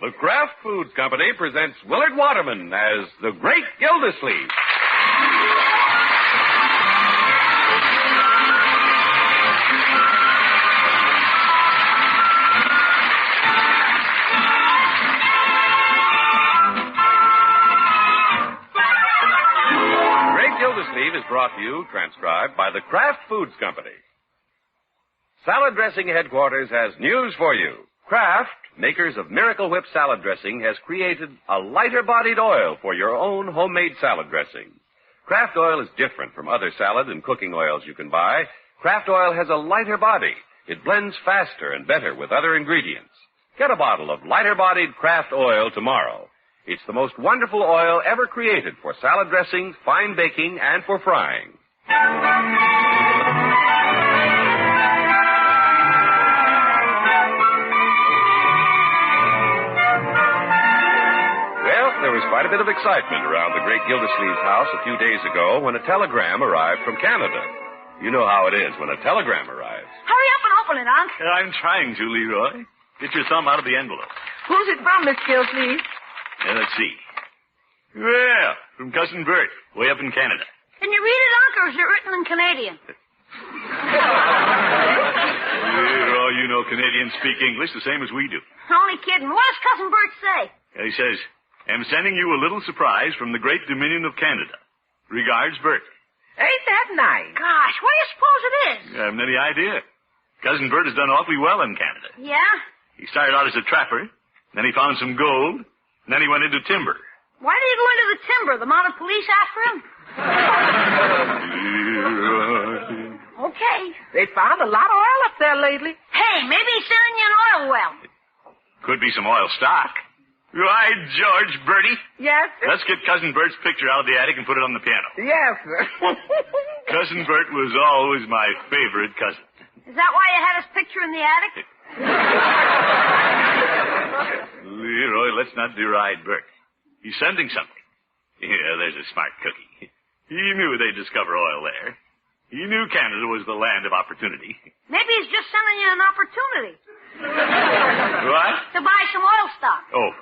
The Kraft Foods Company presents Willard Waterman as the Great Gildersleeve. Great Gildersleeve is brought to you, transcribed by the Kraft Foods Company. Salad Dressing Headquarters has news for you. Kraft, makers of Miracle Whip salad dressing, has created a lighter-bodied oil for your own homemade salad dressing. Kraft oil is different from other salad and cooking oils you can buy. Kraft oil has a lighter body. It blends faster and better with other ingredients. Get a bottle of lighter-bodied Kraft oil tomorrow. It's the most wonderful oil ever created for salad dressing, fine baking, and for frying. There was quite a bit of excitement around the Great Gildersleeve's house a few days ago when a telegram arrived from Canada. You know how it is when a telegram arrives. Hurry up and open it, Unc. I'm trying to, Leroy. Get your thumb out of the envelope. Who's it from, Miss Gildersleeve? Let's see. Well, from Cousin Bert, way up in Canada. Can you read it, Unc, or is it written in Canadian? Leroy, you know Canadians speak English the same as we do. Only kidding. What does Cousin Bert say? He says, I'm sending you a little surprise from the great Dominion of Canada. Regards, Bert. Ain't that nice? Gosh, what do you suppose it is? I haven't any idea. Cousin Bert has done awfully well in Canada. Yeah? He started out as a trapper, then he found some gold, and then he went into timber. Why did he go into the timber? The mounted police after him? Okay. They found a lot of oil up there lately. Hey, maybe he's sending you an oil well. Could be some oil stock. Right, George, Bertie. Yes, sir. Let's get Cousin Bert's picture out of the attic and put it on the piano. Yes, sir. Cousin Bert was always my favorite cousin. Is that why you had his picture in the attic? Leroy, let's not deride Bert. He's sending something. Yeah, there's a smart cookie. He knew they'd discover oil there. He knew Canada was the land of opportunity. Maybe he's just sending you an opportunity. What? To buy some oil stock. Oh.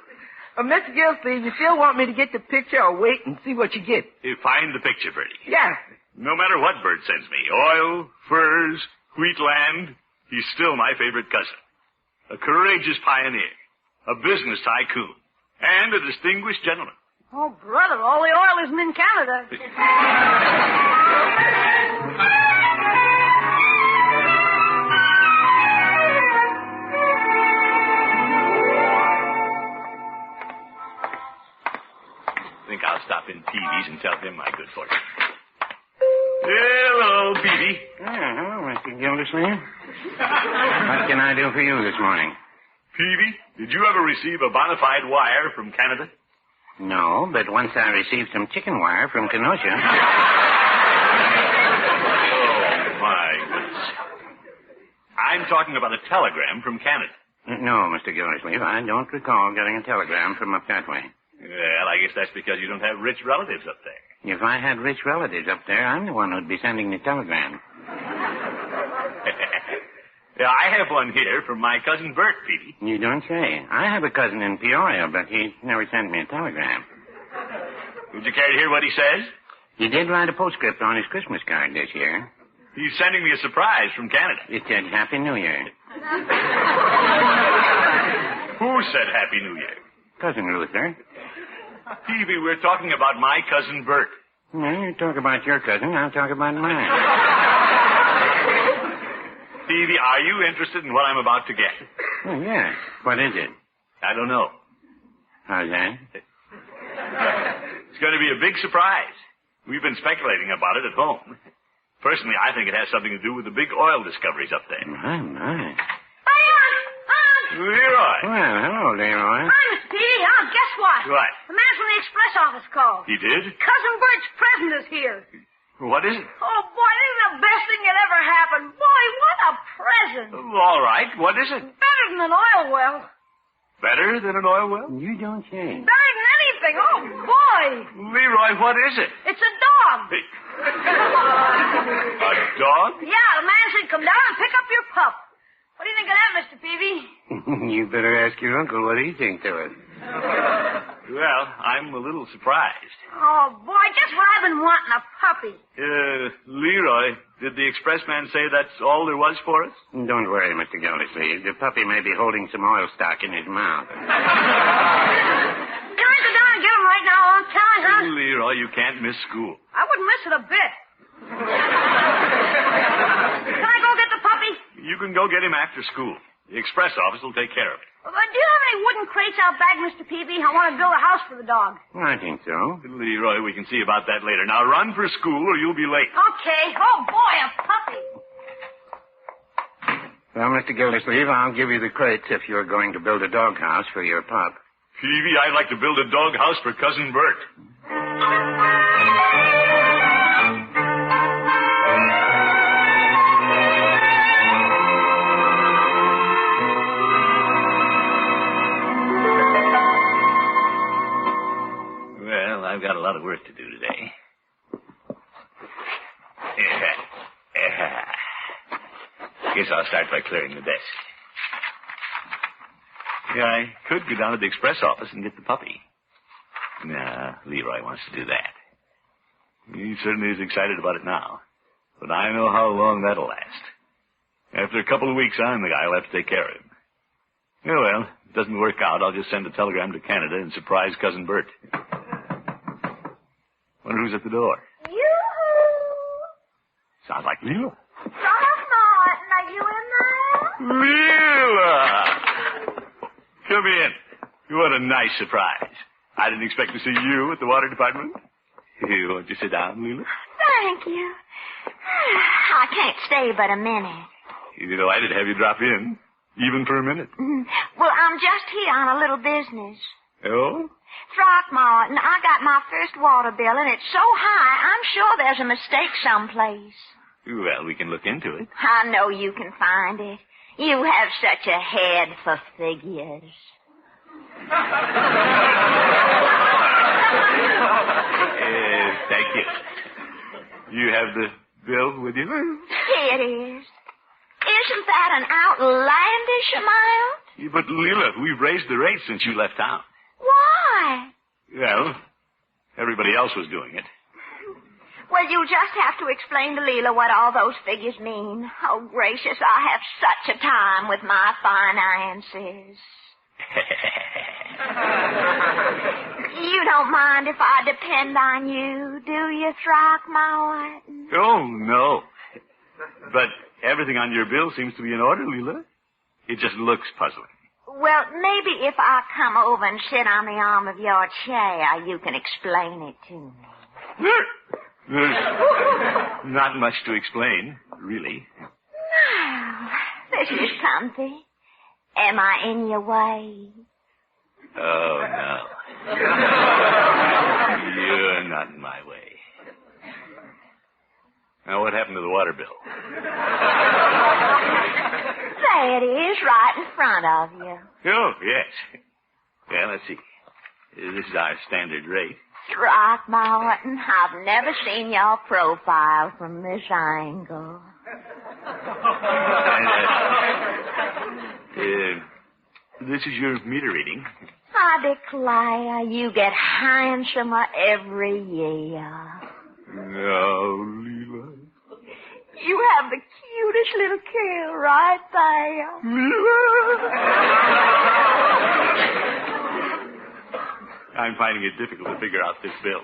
Miss Gildersleeve, you still want me to get the picture or wait and see what you get? Find the picture, Bertie. Yes. No matter what Bert sends me, oil, furs, wheat land, he's still my favorite cousin. A courageous pioneer, a business tycoon, and a distinguished gentleman. Oh, brother, all the oil isn't in Canada. I think I'll stop in Peavy's and tell him my good fortune. Hello, Peavy. Hello, Mr. Gildersleeve. What can I do for you this morning? Peavy, did you ever receive a bona fide wire from Canada? No, but once I received some chicken wire from Kenosha. Oh, my goodness. I'm talking about a telegram from Canada. No, Mr. Gildersleeve, I don't recall getting a telegram from up that way. Well, I guess that's because you don't have rich relatives up there. If I had rich relatives up there, I'm the one who'd be sending the telegram. Yeah, I have one here from my cousin Bert, Peavy. You don't say. I have a cousin in Peoria, but he never sent me a telegram. Would you care to hear what he says? He did write a postscript on his Christmas card this year. He's sending me a surprise from Canada. It said Happy New Year. Who said Happy New Year? Cousin Luther. Peavy, we're talking about my cousin Bert. Well, you talk about your cousin, I'll talk about mine. Peavy, are you interested in what I'm about to get? Oh, yes. What is it? I don't know. How's that? It's going to be a big surprise. We've been speculating about it at home. Personally, I think it has something to do with the big oil discoveries up there. My. Leroy. Well, hello, Leroy. Hi, Miss Petey. Guess what? What? The man from the express office called. He did? Cousin Bert's present is here. What is it? Oh, boy, this is the best thing that ever happened. Boy, what a present. All right. What is it? Better than an oil well. Better than an oil well? You don't say. Better than anything. Oh, boy. Leroy, what is it? It's a dog. A dog? Yeah, the man said come down and pick up your pup. What do you think of that, Mr. Peavy? You better ask your uncle what he thinks of it. Well, I'm a little surprised. Oh, boy, just what I've been wanting, a puppy. Leroy, did the expressman say that's all there was for us? Don't worry, Mr. Gildersleeve. The puppy may be holding some oil stock in his mouth. Can I go down and get him right now on time, huh? Leroy, you can't miss school. I wouldn't miss it a bit. Can I go get the puppy? You can go get him after school. The express office will take care of it. Do you have any wooden crates out back, Mr. Peavy? I want to build a house for the dog. I think so. Leroy, we can see about that later. Now run for school or you'll be late. Okay. Oh, boy, a puppy. Well, Mr. Gildersleeve, I'll give you the crates if you're going to build a doghouse for your pup. Peavy, I'd like to build a dog house for Cousin Bert. I've got a lot of work to do today. Guess I'll start by clearing the desk. Yeah, I could go down to the express office and get the puppy. Nah, Leroy wants to do that. He certainly is excited about it now. But I know how long that'll last. After a couple of weeks, I'm the guy who'll have to take care of him. Yeah, well, if it doesn't work out, I'll just send a telegram to Canada and surprise Cousin Bert. Wonder who's at the door. Yoo-hoo! Sounds like Leela. Doc Martin, are you in there? Leela! Come in. What a nice surprise. I didn't expect to see you at the water department. Won't you sit down, Leela? Thank you. I can't stay but a minute. You delighted to have you drop in, even for a minute. Well, I'm just here on a little business. Oh? Throckmorton, I got my first water bill, and it's so high, I'm sure there's a mistake someplace. Well, we can look into it. I know you can find it. You have such a head for figures. Thank you. You have the bill with you? Here it is. Isn't that an outlandish amount? But, Leela, we've raised the rate since you left town. Why? Well, everybody else was doing it. Well, you'll just have to explain to Leela what all those figures mean. Oh, gracious, I have such a time with my finances. You don't mind if I depend on you, do you, Throckmorton? Oh, no. But everything on your bill seems to be in order, Leela. It just looks puzzling. Well, maybe if I come over and sit on the arm of your chair, you can explain it to me. There's not much to explain, really. No, this is comfy. Am I in your way? Oh, no. You're not in my way. Now, what happened to the water bill? There it is, right in front of you. Oh, yes. Yeah, let's see. This is our standard rate. Throckmorton, I've never seen your profile from this angle. This is your meter reading. I declare you get handsomer every year. No, Leela. You have the cutest little curl right there. I'm finding it difficult to figure out this bill.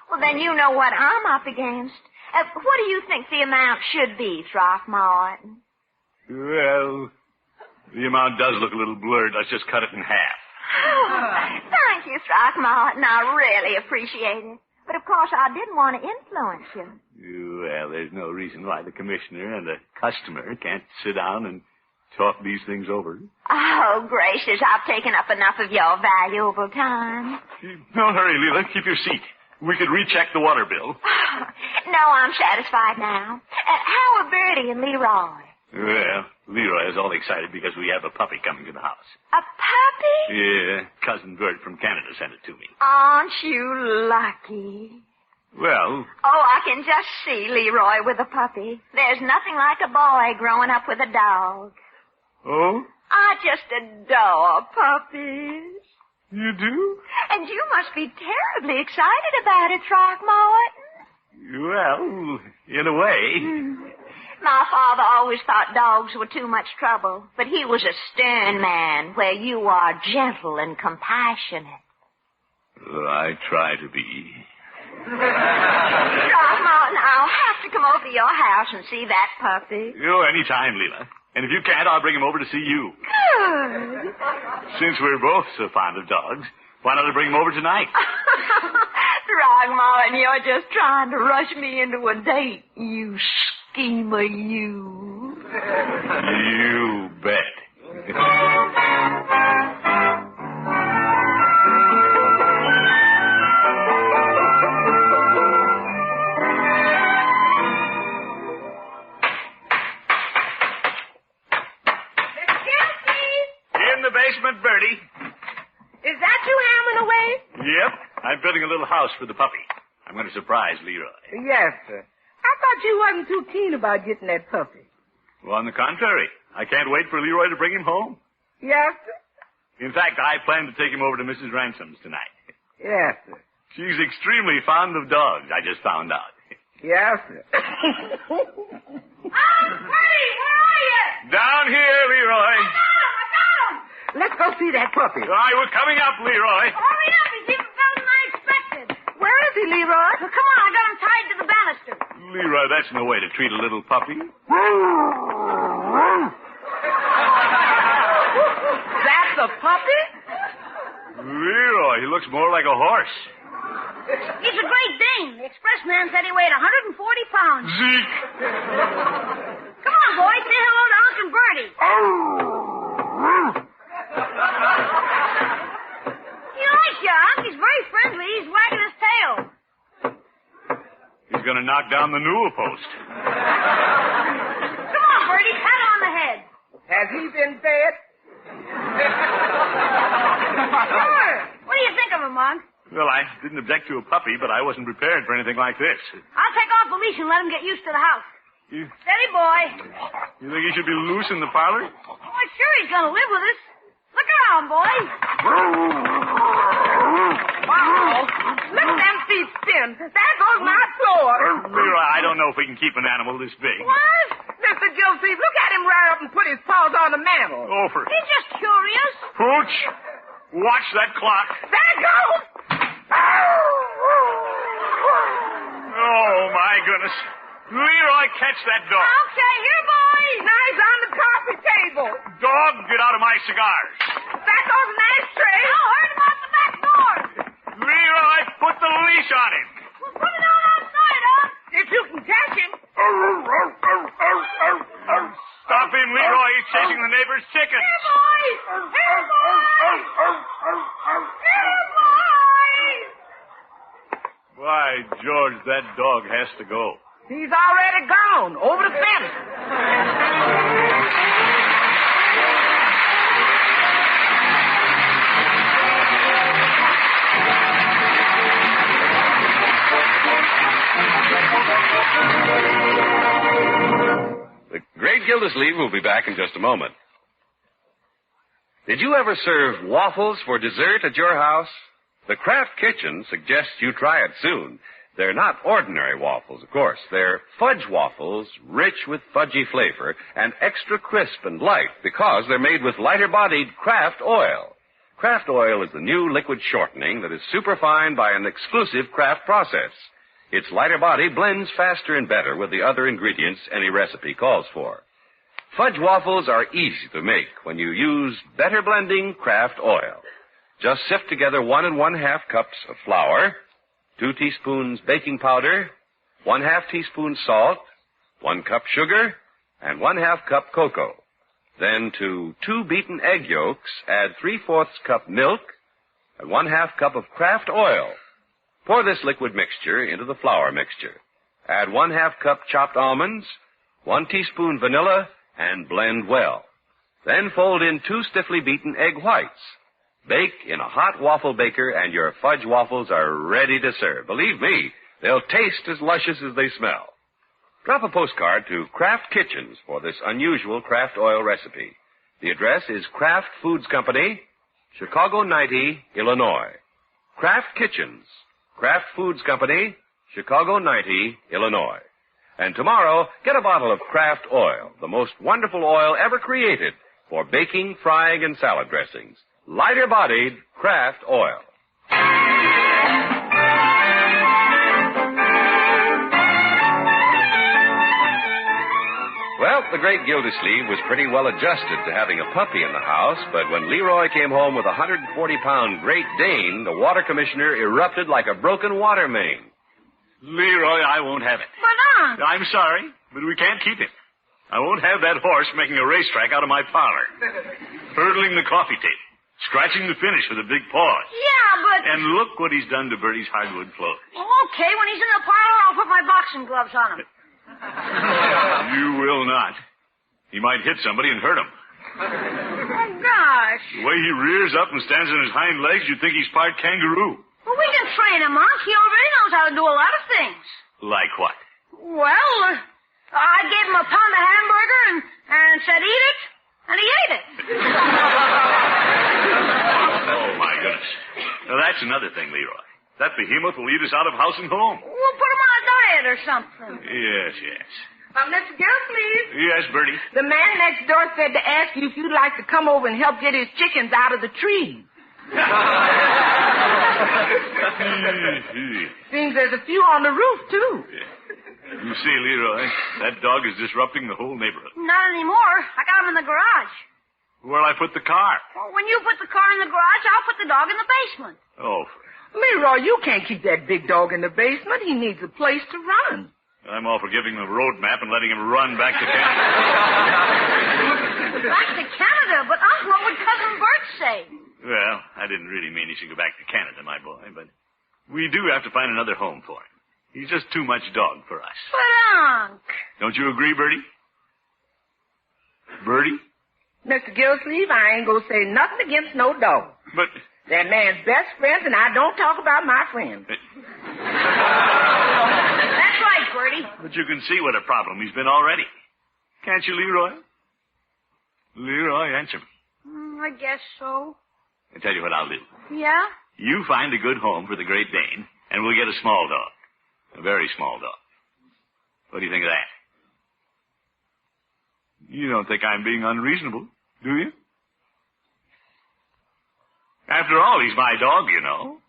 Well, then you know what I'm up against. What do you think the amount should be, Throckmorton? Well, the amount does look a little blurred. Let's just cut it in half. Oh, thank you, Throckmorton. I really appreciate it. But, of course, I didn't want to influence you. Well, there's no reason why the commissioner and the customer can't sit down and talk these things over. Oh, gracious, I've taken up enough of your valuable time. Don't hurry, Leela. Keep your seat. We could recheck the water bill. No, I'm satisfied now. How are Bertie and Leroy? Well, Leroy is all excited because we have a puppy coming to the house. A puppy? Yeah, Cousin Bert from Canada sent it to me. Aren't you lucky? Well... Oh, I can just see Leroy with a puppy. There's nothing like a boy growing up with a dog. Oh? I just adore puppies. You do? And you must be terribly excited about it, Throckmorton. Well, in a way. My father always thought dogs were too much trouble, but he was a stern man, where you are gentle and compassionate. I try to be. Throckmorton, I'll have to come over to your house and see that puppy. Oh, any time, Leela. And if you can't, I'll bring him over to see you. Good. Since we're both so fond of dogs, why not I bring him over tonight? Throckmorton, you're just trying to rush me into a date, you schemer, you. You bet. Bertie. Is that you hammering away? Yep. I'm building a little house for the puppy. I'm going to surprise Leroy. Yes, sir. I thought you wasn't too keen about getting that puppy. Well, on the contrary. I can't wait for Leroy to bring him home. Yes, sir. In fact, I plan to take him over to Mrs. Ransom's tonight. Yes, sir. She's extremely fond of dogs, I just found out. Yes, sir. Bertie, where are you? Down here, Leroy. I got him. Let's go see that puppy. All right, we're coming up, Leroy. Hurry up. He's even better than I expected. Where is he, Leroy? Well, come on. I got him tied to the banister. Leroy, that's no way to treat a little puppy. That's a puppy? Leroy, he looks more like a horse. He's a Great Dane. The express man said he weighed 140 pounds. Zeke. Come on, boy. Say hello to Unc and Bertie. He likes you, Unc. He's very friendly. He's wagging his tail. He's going to knock down the newel post. Come on, Bertie. Pat him on the head. Has he been fed? Sure. What do you think of him, Unc? Well, I didn't object to a puppy, but I wasn't prepared for anything like this. I'll take off the leash and let him get used to the house. You Steady, boy. think he should be loose in the parlor? Why, sure, he's going to live with us. Look around, boy. Wow. Look at them feet spin. There goes my floor. Leroy, I don't know if we can keep an animal this big. What? Mr. Gilsey, look at him ride up and put his paws on the mantle. Over. He's just curious. Pooch, watch that clock. There it goes. Oh, my goodness. Leroy, catch that dog. Okay, here, boy. Now he's on the coffee table. Dog, get out of my cigars. That goes an ashtray. Now, hurt him out the back door. Leroy, put the leash on him. Well, put it out outside, huh? If you can catch him. Stop him, Leroy. He's chasing the neighbor's chickens. Here, boy. Here, boy. Here, boy. Why, George, that dog has to go. He's already gone. Over the fence. The Great Gildersleeve will be back in just a moment. Did you ever serve waffles for dessert at your house? The Kraft Kitchen suggests you try it soon. They're not ordinary waffles, of course. They're fudge waffles, rich with fudgy flavor, and extra crisp and light because they're made with lighter-bodied Kraft oil. Kraft oil is the new liquid shortening that is superfined by an exclusive Kraft process. Its lighter body blends faster and better with the other ingredients any recipe calls for. Fudge waffles are easy to make when you use better blending Kraft oil. Just sift together 1 1/2 cups of flour, 2 teaspoons baking powder, 1/2 teaspoon salt, 1 cup sugar, and 1/2 cup cocoa. Then to 2 beaten egg yolks, add 3/4 cup milk and 1/2 cup of Kraft oil. Pour this liquid mixture into the flour mixture. Add 1/2 cup chopped almonds, 1 teaspoon vanilla, and blend well. Then fold in 2 stiffly beaten egg whites. Bake in a hot waffle baker, and your fudge waffles are ready to serve. Believe me, they'll taste as luscious as they smell. Drop a postcard to Kraft Kitchens for this unusual Kraft oil recipe. The address is Kraft Foods Company, Chicago 90, Illinois. Kraft Kitchens, Kraft Foods Company, Chicago 90, Illinois. And tomorrow, get a bottle of Kraft oil, the most wonderful oil ever created for baking, frying, and salad dressings. Lighter-bodied Kraft oil. Well, the great Gildersleeve was pretty well adjusted to having a puppy in the house, but when Leroy came home with a 140-pound Great Dane, the water commissioner erupted like a broken water main. Leroy, I won't have it. But, Unc. I'm sorry, but we can't keep him. I won't have that horse making a racetrack out of my parlor. Hurdling the coffee table. Scratching the finish with a big paws. Yeah, but... And look what he's done to Bertie's hardwood floors. Okay, when he's in the parlor, I'll put my boxing gloves on him. You will not. He might hit somebody and hurt him. Oh, gosh. The way he rears up and stands on his hind legs, you'd think he's part kangaroo. Well, we can train him, Unc. He already knows how to do a lot of things. Like what? Well, I gave him a pound of hamburger and said, eat it, and he ate it. Oh, my goodness. Now, that's another thing, Leroy. That behemoth will eat us out of house and home. We'll put him on a diet or something. Yes, yes. Mr. Gildersleeve, Yes, Bertie. the man next door said to ask you if you'd like to come over and help get his chickens out of the trees. Seems there's a few on the roof, too. You see, Leroy, that dog is disrupting the whole neighborhood. Not anymore. I got him in the garage. Where'll I put the car? Well, when you put the car in the garage, I'll put the dog in the basement. Oh, Leroy, you can't keep that big dog in the basement. He needs a place to run. I'm all for giving him a road map and letting him run back to Canada. Back to Canada? But, Unc, what would Cousin Bert say? Well, I didn't really mean he should go back to Canada, my boy, but we do have to find another home for him. He's just too much dog for us. But, Unc... Don't you agree, Bertie? Bertie? Mr. Gildersleeve, I ain't gonna say nothing against no dog. But... That man's best friends, and I don't talk about my friends. That's right, Bertie. But you can see what a problem he's been already. Can't you, Leroy? Leroy, answer me. I guess so. I tell you what I'll do. Yeah? You find a good home for the Great Dane, and we'll get a small dog. A very small dog. What do you think of that? You don't think I'm being unreasonable, do you? After all, he's my dog, you know.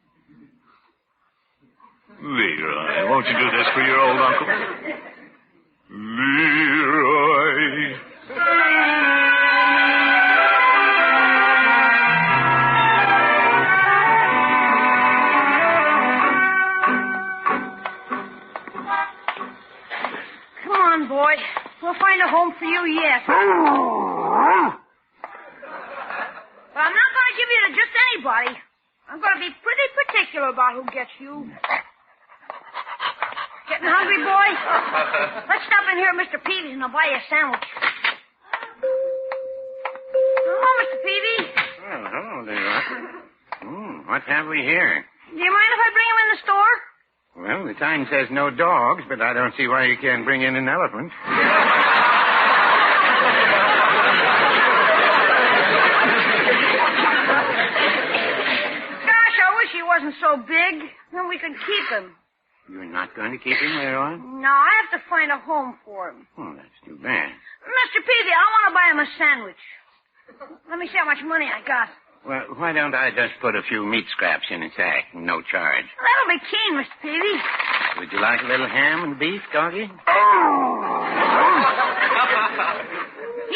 Leroy, won't you do this for your old uncle? Leroy. Come on, boy. We'll find a home for you yet. But I'm not going to give you to just anybody. I'm going to be pretty particular about who gets you. Getting hungry, boy? Let's stop in here at Mr. Peavy's and I'll buy you a sandwich. Hello, Mr. Peavy. Oh, hello, Leroy. What have we here? Do you mind if I bring him in the store? Well, the sign says no dogs, but I don't see why you can't bring in an elephant. He wasn't so big, then we could keep him. You're not going to keep him, Leroy? No, I have to find a home for him. Oh, that's too bad. Mr. Peavy, I want to buy him a sandwich. Let me see how much money I got. Well, why don't I just put a few meat scraps in a sack, no charge? That'll be keen, Mr. Peavy. Would you like a little ham and beef, doggy? He'd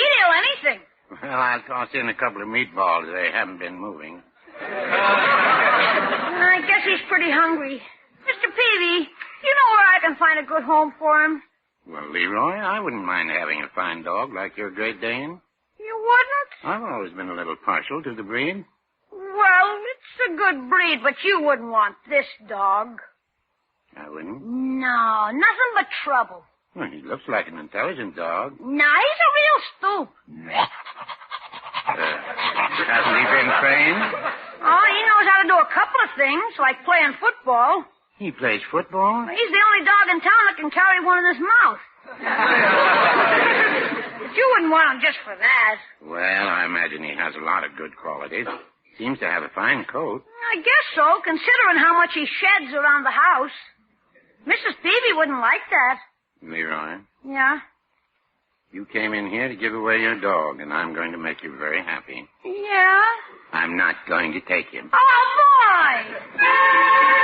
eat anything. Well, I'll toss in a couple of meatballs. They haven't been moving. I guess he's pretty hungry. Mr. Peavy, you know where I can find a good home for him? Well, Leroy, I wouldn't mind having a fine dog like your Great Dane. You wouldn't? I've always been a little partial to the breed. Well, it's a good breed, but you wouldn't want this dog. I wouldn't? No, nothing but trouble. Well, he looks like an intelligent dog. Nah, he's a real stoop. Hasn't he been trained? Oh, he knows how to do a couple of things, like playing football. He plays football? He's the only dog in town that can carry one in his mouth. But you wouldn't want him just for that. Well, I imagine he has a lot of good qualities. Seems to have a fine coat. I guess so, considering how much he sheds around the house. Mrs. Peavy wouldn't like that. Leroy, Yeah? you came in here to give away your dog, and I'm going to make you very happy. Yeah? I'm not going to take him. Oh, boy!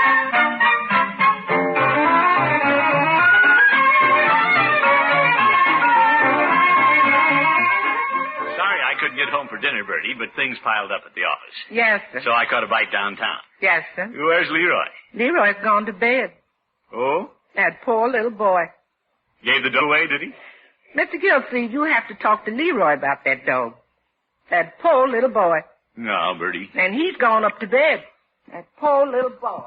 Sorry I couldn't get home for dinner, Bertie, but things piled up at the office. Yes, sir. So I caught a bite downtown. Yes, sir. Where's Leroy? Leroy's gone to bed. Oh? That poor little boy. Gave the dog away, did he? Mr. Gilsleeve, you have to talk to Leroy about that dog. That poor little boy. No, Bertie. And he's gone up to bed. That poor little boy.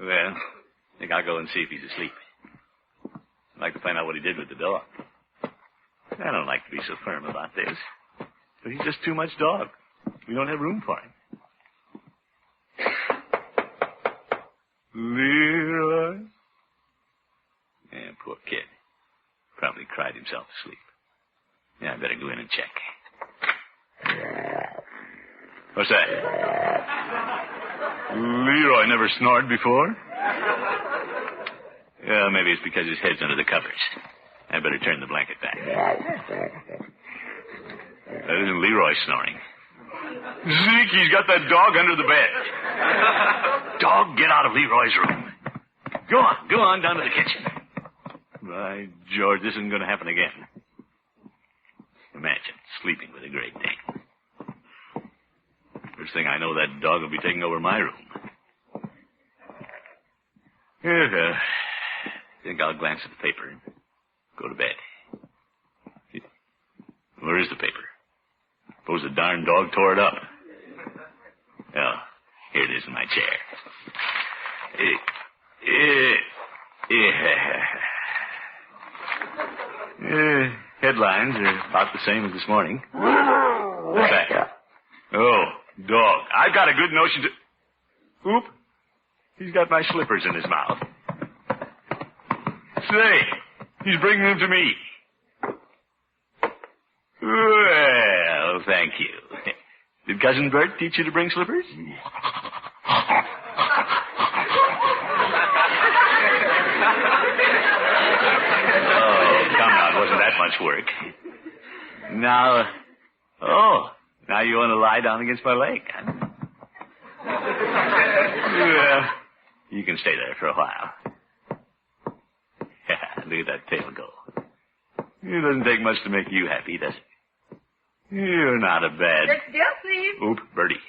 Well, I think I'll go and see if he's asleep. I'd like to find out what he did with the dog. I don't like to be so firm about this. But he's just too much dog. We don't have room for him. Leroy? Yeah, poor kid. Probably cried himself to sleep. Yeah, I better go in and check. What's that? Leroy never snored before? Yeah, maybe it's because his head's under the covers. I better turn the blanket back. That isn't Leroy snoring. Zeke, he's got that dog under the bed. Dog, get out of Leroy's room. Go on down to the kitchen. By George, this isn't going to happen again. Imagine sleeping with a Great Dane. First thing I know, that dog will be taking over my room. Yeah, I think I'll glance at the paper and go to bed. Where is the paper? Suppose the darn dog tore it up. Oh, here it is in my chair. Headlines are about the same as this morning. What's that? Oh, dog. I've got a good notion to... Oop. He's got my slippers in his mouth. Say, he's bringing them to me. Well, thank you. Did Cousin Bert teach you to bring slippers? Much work. Now you want to lie down against my leg, huh? Well, you can stay there for a while. Yeah, look at that tail go. It doesn't take much to make you happy, does it? You're not a bad... Mr. Gilsleeve. Oop, Bertie.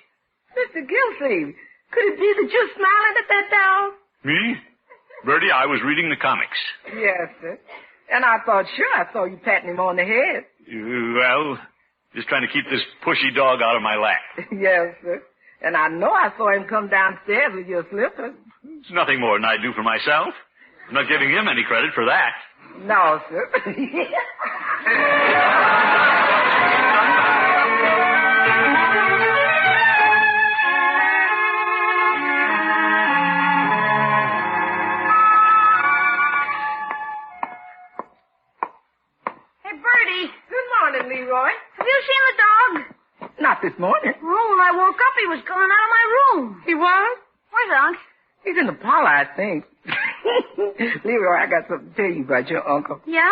Mr. Gilsleeve, could it be that you're smiling at that dog? Me? Bertie, I was reading the comics. Yes, sir. And I thought, sure, I saw you patting him on the head. Well, just trying to keep this pushy dog out of my lap. Yes, sir. And I know I saw him come downstairs with your slippers. It's nothing more than I do for myself. I'm not giving him any credit for that. No, sir. Leroy. Have you seen the dog? Not this morning. Oh, when I woke up, he was gone out of my room. He was? Where's Unc? He's in the parlor, I think. Leroy, I got something to tell you about your uncle. Yeah?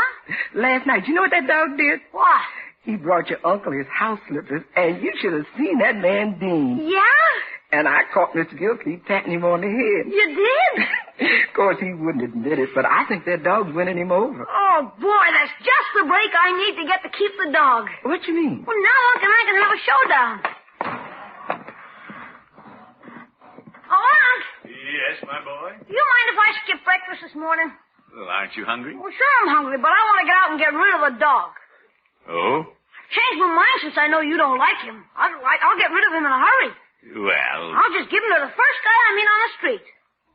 Last night, you know what that dog did? What? He brought your uncle his house slippers, and you should have seen that man Dane. Yeah? And I caught Mr. Gilsleeve patting him on the head. You did? Of course, he wouldn't admit it, but I think that dog's winning him over. Oh, boy, that's just the break I need to get to keep the dog. What you mean? Well, now Unc and I can have a showdown. Oh, Unc. Yes, my boy? Do you mind if I skip breakfast this morning? Well, aren't you hungry? Well, sure I'm hungry, but I want to get out and get rid of the dog. Oh? I've changed my mind since I know you don't like him. I'll get rid of him in a hurry. Well... I'll just give him to the first guy I meet on the street.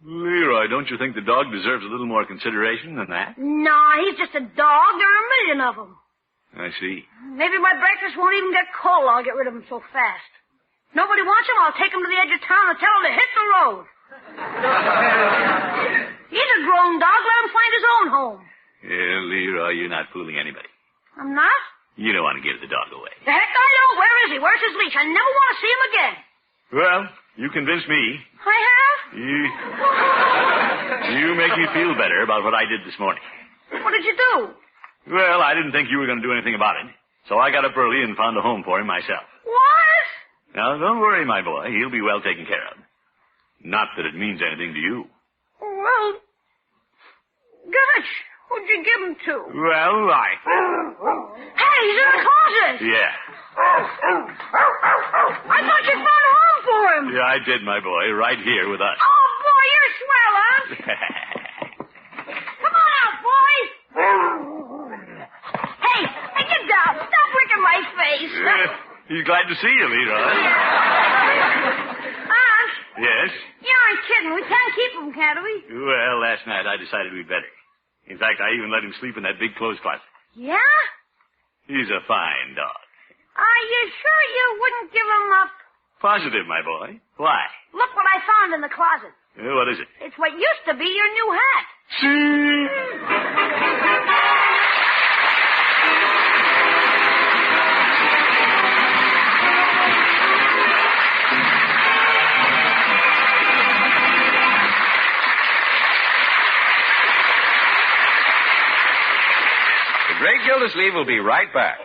Leroy, don't you think the dog deserves a little more consideration than that? No, he's just a dog. There are a million of them. I see. Maybe my breakfast won't even get cold. I'll get rid of him so fast. Nobody wants him. I'll take him to the edge of town and tell him to hit the road. He's a grown dog. Let him find his own home. Yeah, Leroy, you're not fooling anybody. I'm not? You don't want to give the dog away. The heck I don't. Where is he? Where's his leash? I never want to see him again. Well, you convinced me. I have? You make me feel better about what I did this morning. What did you do? Well, I didn't think you were going to do anything about it, so I got up early and found a home for him myself. What? Now, don't worry, my boy. He'll be well taken care of. Not that it means anything to you. Well, gosh, who'd you give him to? Well, Hey, he's in the closet. Yeah. I thought you found a home for him. Yeah, I did, my boy. Right here with us. Oh, boy, you're swell, huh? Come on out, boys. Hey, get down. Stop licking my face. He's glad to see you, Leroy. Aunt. Yes? You aren't kidding. We can't keep him, can't we? Well, last night I decided we'd better. In fact, I even let him sleep in that big clothes closet. Yeah? He's a fine dog. Are you sure you wouldn't give him up? Positive, my boy. Why? Look what I found in the closet. What is it? It's what used to be your new hat. The Great Gildersleeve will be right back.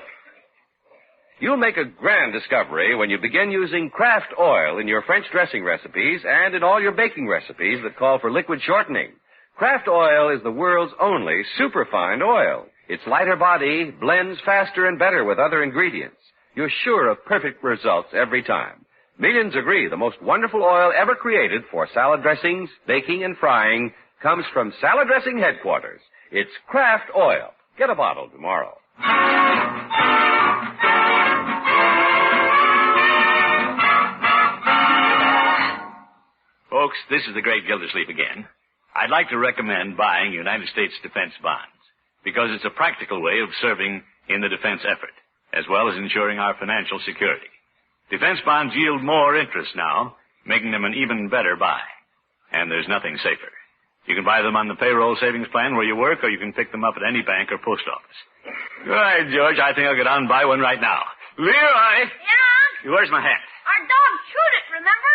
You'll make a grand discovery when you begin using Kraft oil in your French dressing recipes and in all your baking recipes that call for liquid shortening. Kraft oil is the world's only superfine oil. Its lighter body blends faster and better with other ingredients. You're sure of perfect results every time. Millions agree the most wonderful oil ever created for salad dressings, baking, and frying comes from salad dressing headquarters. It's Kraft oil. Get a bottle tomorrow. Folks, this is the Great Gildersleeve again. I'd like to recommend buying United States defense bonds because it's a practical way of serving in the defense effort, as well as ensuring our financial security. Defense bonds yield more interest now, making them an even better buy. And there's nothing safer. You can buy them on the payroll savings plan where you work, or you can pick them up at any bank or post office. All right, George, I think I'll get out and buy one right now. Leroy! Yeah? Where's my hat? Our dog chewed it, remember?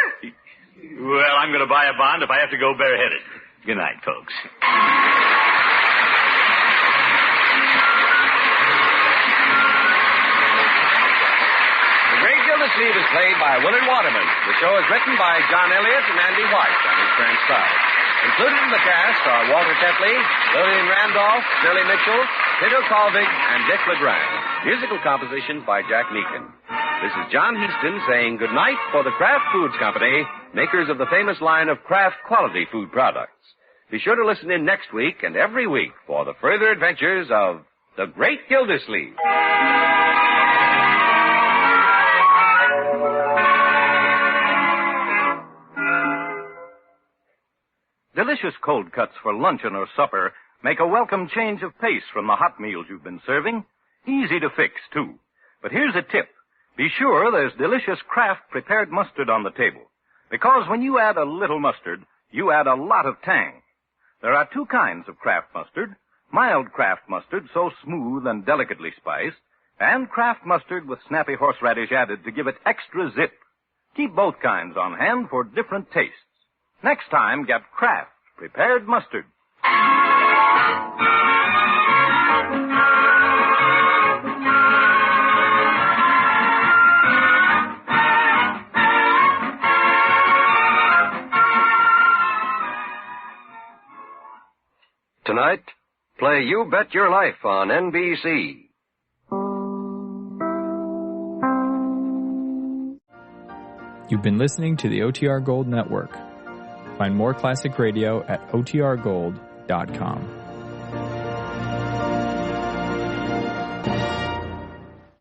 Well, I'm going to buy a bond if I have to go bareheaded. Good night, folks. The Great Gildersleeve is played by Willard Waterman. The show is written by John Elliott and Andy White and is transcribed. Included in the cast are Walter Tetley, Lillian Randolph, Shirley Mitchell, Tito Colvig, and Dick LeGrand. Musical compositions by Jack Meakin. This is John Heaston saying goodnight for the Kraft Foods Company, makers of the famous line of Kraft quality food products. Be sure to listen in next week and every week for the further adventures of the Great Gildersleeve. Delicious cold cuts for luncheon or supper make a welcome change of pace from the hot meals you've been serving. Easy to fix, too. But here's a tip. Be sure there's delicious Kraft prepared mustard on the table. Because when you add a little mustard, you add a lot of tang. There are two kinds of Kraft mustard. Mild Kraft mustard, so smooth and delicately spiced, and Kraft mustard with snappy horseradish added to give it extra zip. Keep both kinds on hand for different tastes. Next time, get Kraft prepared mustard. Tonight, play You Bet Your Life on NBC. You've been listening to the OTR Gold Network. Find more classic radio at otrgold.com.